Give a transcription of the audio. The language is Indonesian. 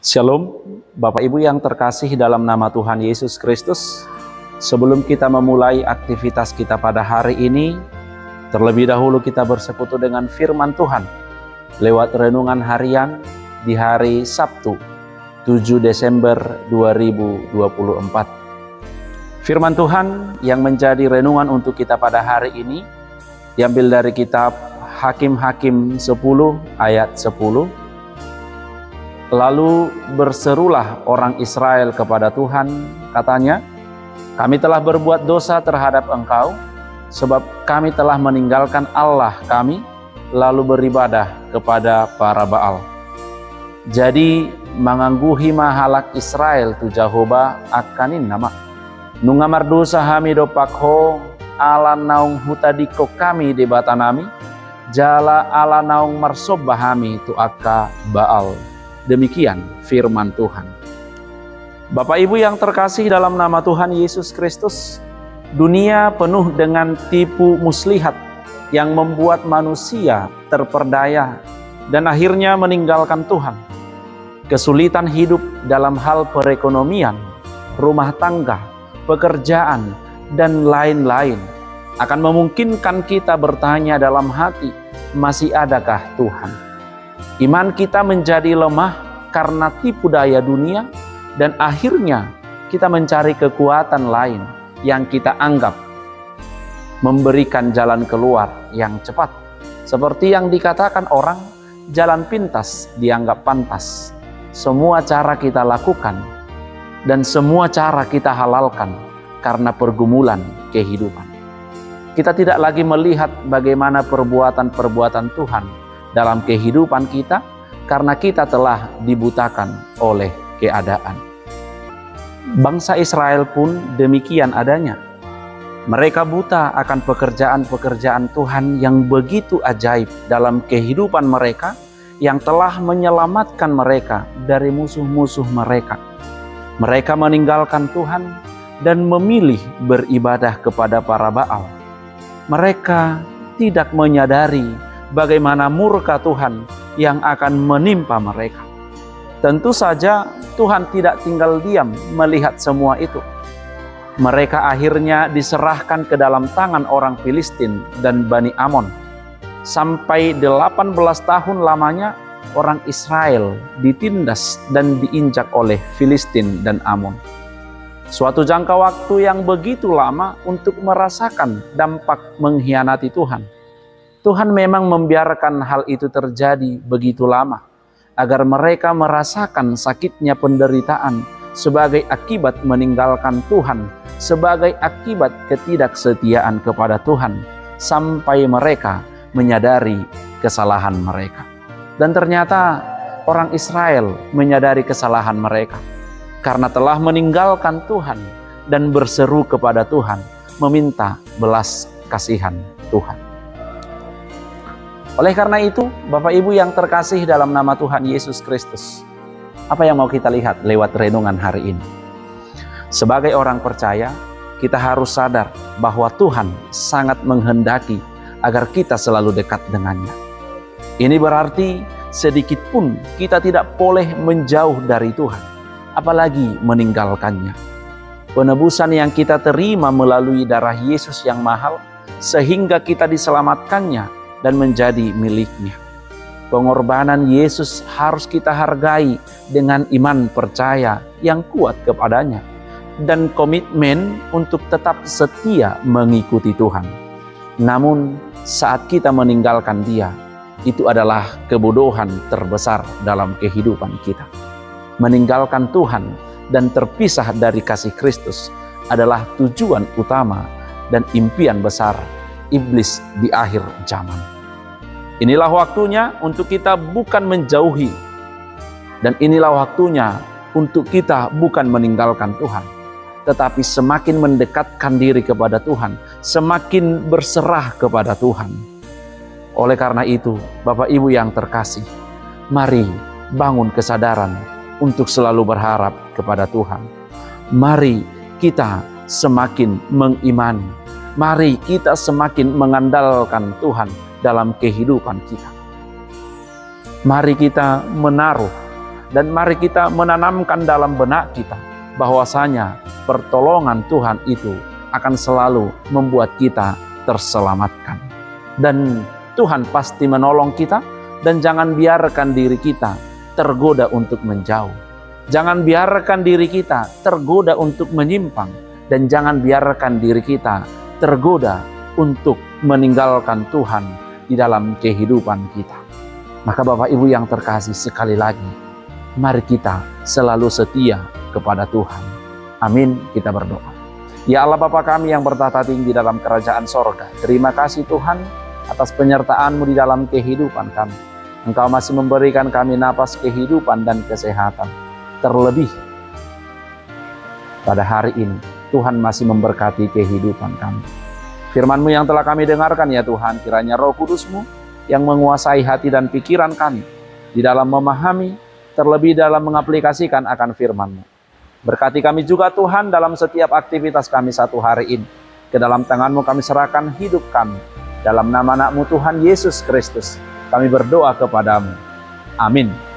Shalom, Bapak Ibu yang terkasih dalam nama Tuhan Yesus Kristus. Sebelum kita memulai aktivitas kita pada hari ini, terlebih dahulu kita bersekutu dengan firman Tuhan lewat renungan harian di hari Sabtu 7 Desember 2024. Firman Tuhan yang menjadi renungan untuk kita pada hari ini diambil dari kitab Hakim-Hakim 10 ayat 10. Lalu berserulah orang Israel kepada Tuhan, katanya, "Kami telah berbuat dosa terhadap Engkau, sebab kami telah meninggalkan Allah kami, lalu beribadah kepada para Baal." Jadi mangangguhi mahalak Israel tu Jehovah akanin nama. Nungamar dosa hami dopakho, ala naung hutadiko kami di batanami, jala ala naung marsobah hami tu akka Baal. Demikian firman Tuhan. Bapak Ibu yang terkasih dalam nama Tuhan Yesus Kristus, dunia penuh dengan tipu muslihat yang membuat manusia terperdaya dan akhirnya meninggalkan Tuhan. Kesulitan hidup dalam hal perekonomian, rumah tangga, pekerjaan, dan lain-lain akan memungkinkan kita bertanya dalam hati, masih adakah Tuhan? Iman kita menjadi lemah karena tipu daya dunia dan akhirnya kita mencari kekuatan lain yang kita anggap memberikan jalan keluar yang cepat. Seperti yang dikatakan orang, jalan pintas dianggap pantas. Semua cara kita lakukan dan semua cara kita halalkan karena pergumulan kehidupan. Kita tidak lagi melihat bagaimana perbuatan-perbuatan Tuhan dalam kehidupan kita karena kita telah dibutakan oleh keadaan. Bangsa Israel pun demikian adanya. Mereka buta akan pekerjaan-pekerjaan Tuhan yang begitu ajaib dalam kehidupan mereka yang telah menyelamatkan mereka dari musuh-musuh mereka. Mereka meninggalkan Tuhan dan memilih beribadah kepada para Baal. Mereka tidak menyadari bagaimana murka Tuhan yang akan menimpa mereka. Tentu saja Tuhan tidak tinggal diam melihat semua itu. Mereka akhirnya diserahkan ke dalam tangan orang Filistin dan Bani Amon. Sampai 18 tahun lamanya orang Israel ditindas dan diinjak oleh Filistin dan Amon. Suatu jangka waktu yang begitu lama untuk merasakan dampak mengkhianati Tuhan. Tuhan memang membiarkan hal itu terjadi begitu lama, agar mereka merasakan sakitnya penderitaan sebagai akibat meninggalkan Tuhan, sebagai akibat ketidaksetiaan kepada Tuhan, sampai mereka menyadari kesalahan mereka. Dan ternyata orang Israel menyadari kesalahan mereka, karena telah meninggalkan Tuhan dan berseru kepada Tuhan, meminta belas kasihan Tuhan. Oleh karena itu, Bapak Ibu yang terkasih dalam nama Tuhan Yesus Kristus, apa yang mau kita lihat lewat renungan hari ini? Sebagai orang percaya, kita harus sadar bahwa Tuhan sangat menghendaki agar kita selalu dekat dengannya. Ini berarti sedikit pun kita tidak boleh menjauh dari Tuhan, apalagi meninggalkannya. Penebusan yang kita terima melalui darah Yesus yang mahal, sehingga kita diselamatkannya dan menjadi miliknya. Pengorbanan Yesus harus kita hargai dengan iman percaya yang kuat kepadanya dan komitmen untuk tetap setia mengikuti Tuhan. Namun saat kita meninggalkan Dia, itu adalah kebodohan terbesar dalam kehidupan kita. Meninggalkan Tuhan dan terpisah dari kasih Kristus adalah tujuan utama dan impian besar iblis di akhir zaman. Inilah waktunya untuk kita bukan menjauhi, dan inilah waktunya untuk kita bukan meninggalkan Tuhan, tetapi semakin mendekatkan diri kepada Tuhan, semakin berserah kepada Tuhan. Oleh karena itu, Bapak Ibu yang terkasih, mari bangun kesadaran untuk selalu berharap kepada Tuhan. Mari kita semakin mengimani. Mari kita semakin mengandalkan Tuhan dalam kehidupan kita. Mari kita menaruh Dan mari kita menanamkan dalam benak kita bahwasanya pertolongan Tuhan itu akan selalu membuat kita terselamatkan. Dan Tuhan pasti menolong kita, dan jangan biarkan diri kita tergoda untuk menjauh. Jangan biarkan diri kita tergoda untuk menyimpang, dan jangan biarkan diri kita tergoda untuk meninggalkan Tuhan di dalam kehidupan kita. Maka Bapak Ibu yang terkasih, sekali lagi, mari kita selalu setia kepada Tuhan. Amin, kita berdoa. Ya Allah Bapa kami yang bertata tinggi dalam kerajaan sorga, terima kasih Tuhan atas penyertaan-Mu di dalam kehidupan kami. Engkau masih memberikan kami napas kehidupan dan kesehatan. Terlebih pada hari ini, Tuhan masih memberkati kehidupan kami. Firman-Mu yang telah kami dengarkan ya Tuhan, kiranya Roh Kudus-Mu yang menguasai hati dan pikiran kami di dalam memahami, terlebih dalam mengaplikasikan akan firman-Mu. Berkati kami juga Tuhan dalam setiap aktivitas kami satu hari ini. Ke dalam tangan-Mu kami serahkan hidup kami. Dalam nama anak-Mu Tuhan Yesus Kristus, kami berdoa kepadamu. Amin.